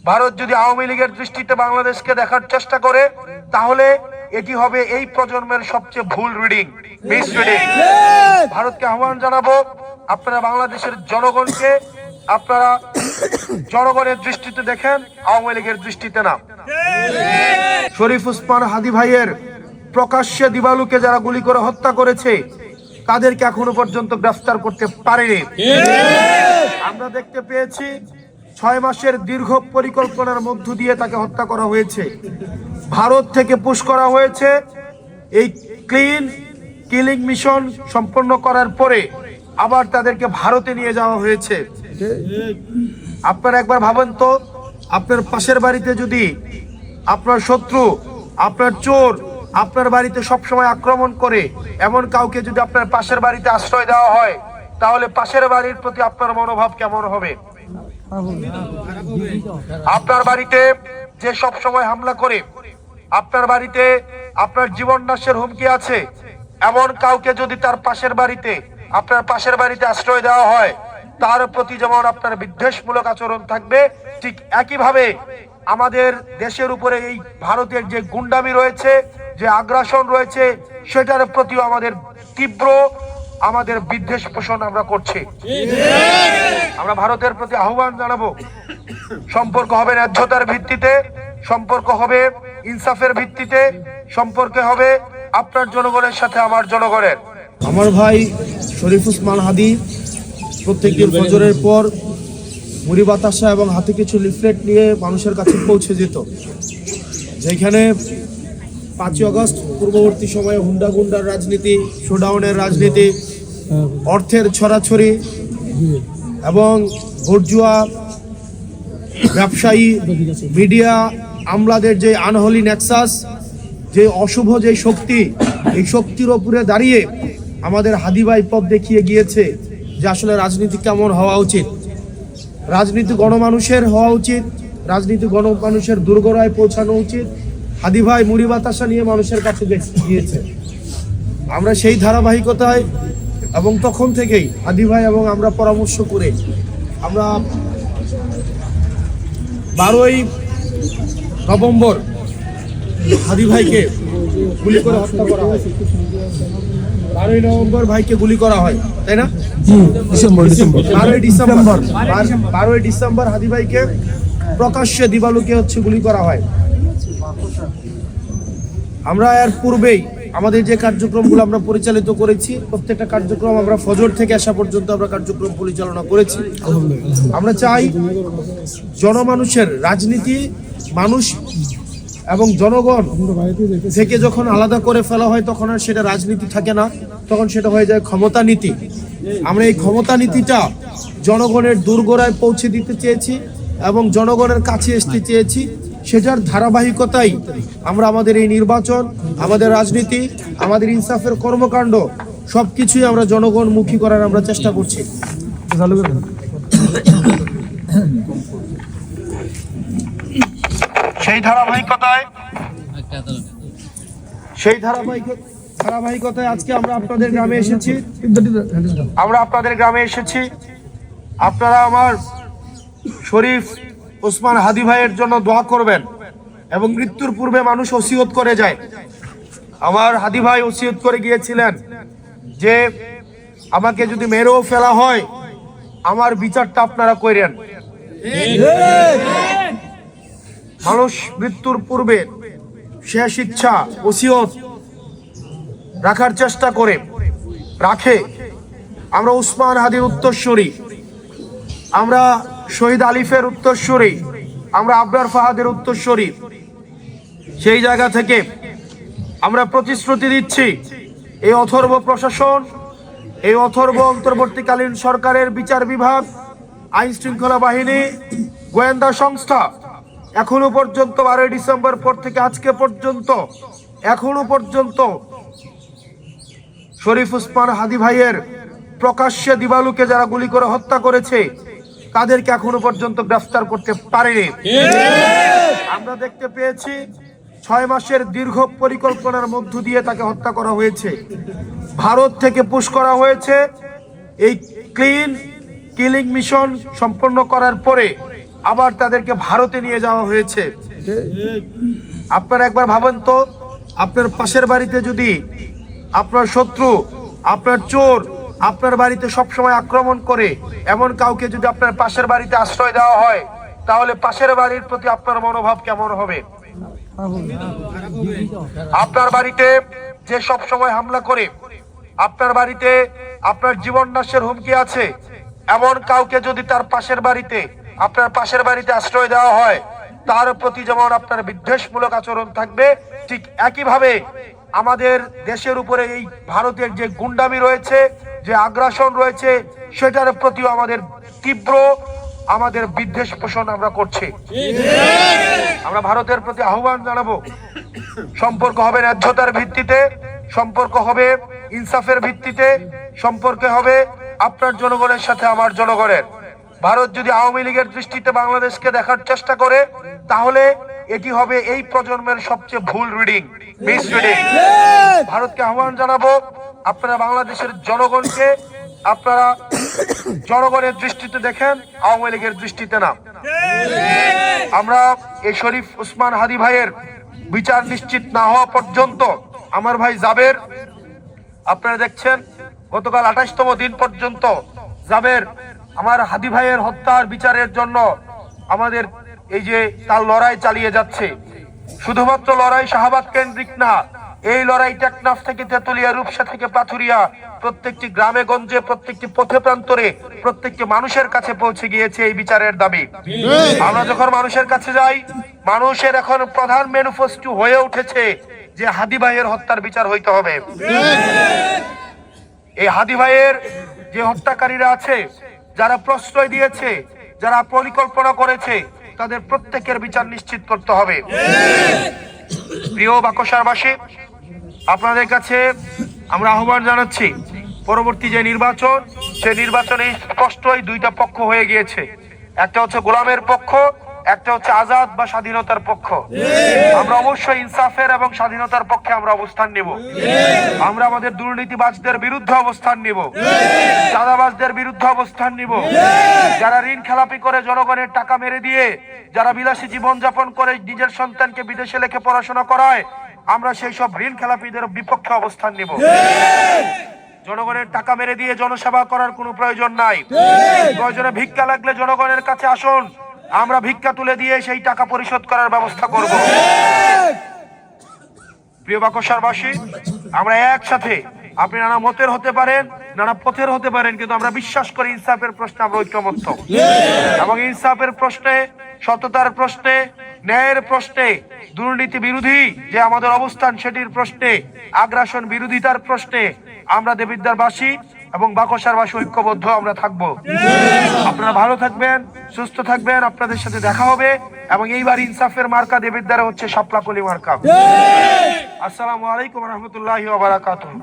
ভারত যদি আওয়ামী লীগের দৃষ্টিতে বাংলাদেশকে দেখার চেষ্টা করে, তাহলে এটি হবে এই প্রজন্মের সবচেয়ে ভুল রিডিং, মিস রিডিং। ভারতকে আহ্বান জানাবো, আপনারা বাংলাদেশের জনগণকে আপনারা জনগণের দৃষ্টিতে দেখেন, আওয়ামী লীগের দৃষ্টিতে না। শরীফ ওসমান হাদী ভাইয়ের প্রকাশ্যে দিবালুকে যারা গুলি করে হত্যা করেছে, তাদেরকে এখনো পর্যন্ত গ্রেফতার করতে পারেনি। আমরা দেখতে পেয়েছি 6 মাসের দীর্ঘ পরিকল্পনার মধ্য দিয়ে তাকে হত্যা করা হয়েছে। ভারত থেকে পুশ করা হয়েছে। এই ক্লিন কিলিং মিশন সম্পন্ন করার পরে আবার তাদেরকে ভারতে নিয়ে যাওয়া হয়েছে। আপনারা একবার ভাবেন তো, আপনার পাশের বাড়িতে যদি আপনার শত্রু, আপনার চোর আপনার বাড়িতে সবসময় আক্রমণ করে, এমন কাউকে যদি আপনার পাশের বাড়িতে আশ্রয় দেওয়া হয়, তাহলে পাশের বাড়ির প্রতি আপনার মনোভাব কেমন হবে? আপনার বাড়িতে যে সব সময় হামলা করে, আপনার বাড়িতে আপনার জীবন নাশের হুমকি আছে, এমন কাউকে যদি তার পাশের বাড়িতে, আপনার পাশের বাড়িতে আশ্রয় দেওয়া হয়, তার প্রতি যেমন আপনার বিদ্বেষমূলক আচরণ থাকবে, ঠিক একইভাবে আমাদের দেশের উপরে এই ভারতের যে গুন্ডামি রয়েছে, যে আগ্রাসন রয়েছে, সেটার প্রতিও আমাদের তীব্র বিদ্বেষ পোষণ আমরা করছি। আমরা ভারতের প্রতি আহ্বান জানাবো, সম্পর্ক হবে ন্যায্যতার ভিত্তিতে, সম্পর্ক হবে ইনসাফের ভিত্তিতে, সম্পর্ক হবে আপনার জনগণের সাথে আমার জনগণের। আমার ভাই শরীফ ওসমান হাদী প্রত্যেকদিন ফজরের পর মুড়ি বাতাসা এবং হাতে কিছু লিফলেট নিয়ে মানুষের কাছে পৌঁছে যেত, যেখানে 5ই আগস্ট পূর্ববর্তী সময়ে হুন্ডার রাজনীতি, শোডাউনের রাজনীতি, অর্থের ছড়াছড়ি এবং ভোট জুয়া, ব্যবসায়ী, মিডিয়া, আমলাদের যে আনহলি নেক্সাস, যে অশুভ যে শক্তি, এই শক্তির ওপরে দাঁড়িয়ে আমাদের হাদী ভাই পথ দেখিয়ে গিয়েছে যে আসলে রাজনীতি কেমন হওয়া উচিত। রাজনীতি গণমানুষের হওয়া উচিত, রাজনীতি গণমানুষের দুর্গরায় পৌঁছানো উচিত। হাদী ভাই মুড়ি বাতাসা নিয়ে মানুষের কাছে গিয়েছে। আমরা সেই ধারাবাহিকতায় এবং তখন থেকেই হাদী ভাই এবং আমরা পরামর্শ করে আমরা 12ই নভেম্বর হাদী ভাইকে গুলি করে হত্যা করা হয়। 12ই নভেম্বর ভাইকে গুলি করা হয়, তাই না? 12ই ডিসেম্বর হাদী ভাইকে প্রকাশ্যে দিবালুকে গুলি করা হয়। আমরা এর পূর্বেই আমাদের যে কার্যক্রমগুলো আমরা পরিচালিত করেছি, প্রত্যেকটা কার্যক্রম আমরা ফজর থেকে আসা পর্যন্ত আমরা কার্যক্রম পরিচালনা করেছি। আমরা চাই জনমানুষের রাজনীতি, মানুষ এবং জনগণ থেকে যখন আলাদা করে ফেলা হয়, তখন আর সেটা রাজনীতি থাকে না, তখন সেটা হয়ে যায় ক্ষমতা নীতি। আমরা এই ক্ষমতা নীতিটা জনগণের দুর্গরায় পৌঁছে দিতে চেয়েছি এবং জনগণের কাছে আসতে চেয়েছি। সেটার ধারাবাহিকতাই আমরা আমাদের এই নির্বাচন, আমাদের রাজনীতি, আমাদের ইনসাফের কর্মকাণ্ড সবকিছুই আমরা জনগণমুখী করার আমরা চেষ্টা করছি। সেই ধারাবাহিকতায় আজকে আমরা আপনাদের গ্রামে এসেছি। আপনারা আমার শরীফ ওসমান হাদী ভাইয়ের জন্য দোয়া করবেন এবং মৃত্যুর পূর্বে মানুষ ওসিয়ত করে যায়। আমার হাদী ভাই ওসিয়ত করে গিয়েছিলেন যে আমাকে যদি মেরেও ফেলা হয়, আমার বিচারটা আপনারা করেন। মানুষ মৃত্যুর পূর্বে শেষ ইচ্ছা, ওসিয়ত রাখার চেষ্টা রাখে। আমরা ওসমান হাদীর উত্তরসূরি, আমরা শহীদ আলিফের উত্তরসূরি, আমরা আবরার ফাহাদের উত্তরসূরি। সেই জায়গা থেকে আমরা প্রতিশ্রুতি দিচ্ছি, এই অথর্ব প্রশাসন, এই অথর্ব অন্তর্বর্তীকালীন সরকারের বিচার বিভাগ, আইন শৃঙ্খলা বাহিনী, গোয়েন্দা সংস্থা এখনো পর্যন্ত 12ই ডিসেম্বর পর থেকে আজকে পর্যন্ত এখনো পর্যন্ত শরীফ ওসমান হাদী ভাইয়ের প্রকাশ্যে দিবালুকে যারা গুলি করে হত্যা করেছে, তাদেরকে এখনো পর্যন্ত গ্রেফতার করতে পারেনি। আমরা দেখতে পেয়েছি 6 মাসের দীর্ঘ পরিকল্পনার মধ্য দিয়ে তাকে হত্যা করা হয়েছে। ভারত থেকে পুশ করা হয়েছে। এই ক্লিন কিলিং মিশন সম্পন্ন করার পরে আবার তাদেরকে ভারতে নিয়ে যাওয়া হয়েছে। আপনারা একবার ভাবেন তো, আপনার পাশের বাড়িতে যদি আপনার শত্রু, আপনার চোর আপনার বাড়িতে সবসময় আক্রমণ করে, এমন কাউকে যদি আপনার পাশের বাড়িতে আশ্রয় দেওয়া হয়, তাহলে পাশের বাড়ির প্রতি আপনার মনোভাব কেমন হবে? আপনার বাড়িতে যে সব সময় হামলা করে, আপনার বাড়িতে আপনার জীবন নাশের হুমকি আছে, এমন কাউকে যদি তার পাশের বাড়িতে, আপনার পাশের বাড়িতে আশ্রয় দেওয়া হয়, তার প্রতি যেমন আপনার বিদ্বেষমূলক আচরণ থাকবে, ঠিক একইভাবে আমাদের দেশের উপরে এই ভারতের যে গুন্ডামি রয়েছে, যে আগ্রাসন রয়েছে, সেটার প্রতিও আমাদের তীব্র বিদ্বেষ পোষণ আমরা করছি। আমরা ভারতের প্রতি আহ্বান জানাবো, সম্পর্ক হবে ন্যায্যতার ভিত্তিতে, সম্পর্ক হবে ইনসাফের ভিত্তিতে, সম্পর্ক হবে আপনার জনগণের সাথে আমার জনগণের। ভারত যদি আওয়ামী লীগের দৃষ্টিতে বাংলাদেশকে দেখার চেষ্টা করে, তাহলে এটি হবে এই প্রজন্মের সবচেয়ে ভুল রিডিং, মিস রিডিং। ভারতকে আহ্বান জানাবো, আপনারা বাংলাদেশের জনগণকে আপনারা জনগণের দৃষ্টিতে দেখেন, আওয়ামী লীগের দৃষ্টিতে না। আমরা এই শরীফ ওসমান হাদি ভাইয়ের বিচার নিশ্চিত না হওয়া পর্যন্ত, আমার ভাই জাবের, আপনারা দেখছেন গতকাল 28তম দিন পর্যন্ত জাবের আমার হাদি ভাইয়ের হত্যার বিচারের জন্য আমাদের এই যে তার লড়াই চালিয়ে যাচ্ছে। শুধুমাত্র লড়াই শাহবাগ কেন্দ্রিক না, এই লড়াই টেকনাফ থেকে তেতুলিয়া, রূপসা থেকে পাথুরিয়া, প্রত্যেকটি গ্রামে গঞ্জে, প্রত্যেকটি পথে প্রান্তরে, প্রত্যেকটি মানুষের কাছে পৌঁছে গিয়েছে এই বিচারের দাবি। আমরা যখন মানুষের কাছে যাই, মানুষের এখন প্রধান ম্যানিফেস্টো হয়ে উঠেছে যে হাদি ভাইয়ের হত্যার বিচার হইতে হবে। এই হাদি ভাইয়ের যে হত্যাকারীরা আছে, যারা প্রশ্রয় দিয়েছে, যারা পরিকল্পনা করেছে, তাদের প্রত্যেকের বিচার নিশ্চিত করতে হবে। প্রিয় বাকশারবাসী, আপনাদের কাছে আমরা আহ্বান জানাচ্ছি, পরবর্তী যে নির্বাচন, সেই নির্বাচনে স্পষ্টই দুইটা পক্ষ হয়ে গিয়েছে। একটা হচ্ছে গোলামের পক্ষ, একটা হচ্ছে আজাদ বা স্বাধীনতার পক্ষ। আমরা অবশ্যই ইনসাফের এবং স্বাধীনতার পক্ষে আমরা অবস্থান নিব। আমরা আমাদের দুর্নীতিবাজদের বিরুদ্ধে অবস্থান নিব, চাঁদাবাজদের বিরুদ্ধে অবস্থান নিব। যারা ঋণ খেলাপি করে জনগণের টাকা মেরে দিয়ে, যারা বিলাসী জীবন যাপন করে নিজের সন্তানকে বিদেশে লেখে পড়াশোনা করায়, আমরা সেই সব ঋণ খেলাপিদের বিপক্ষে অবস্থান নিব। জনগণের টাকা মেরে দিয়ে জনসেবা করার কোনো প্রয়োজন নাই। প্রয়োজনে ভিক্ষা লাগলে জনগণের কাছে আসুন, আমরা ভিক্ষা তুলে দিয়ে সেই টাকা পরিশোধ করার ব্যবস্থা করব। প্রিয় বাকশারবাসী, আমরা একসাথে, আপনি নানা মতের হতে পারেন, নানা পথের হতে পারেন, কিন্তু আমরা বিশ্বাস করি ইনসাফের প্রশ্নে আমরা ঐক্যমত্য। এবং ইনসাফের প্রশ্নে, সততার প্রশ্নে, ন্যায়ের প্রশ্নে, দুর্নীতি বিরোধী যে আমাদের অবস্থান সেটির প্রশ্নে, আগ্রাসন বিরোধিতার প্রশ্নে আমরা দেবিদ্বারবাসী এবং বাকশারবাসী ঐক্যবদ্ধ আমরা থাকবো। আপনারা ভালো থাকবেন, সুস্থ থাকবেন, আপনাদের সাথে দেখা হবে। এবং এইবার ইনসাফের মার্কা দেবিদ্বারে হচ্ছে শাপলা কলি মার্কা। আসসালামু আলাইকুম রহমতুল্লাহি ওয়া বারাকাতুহু।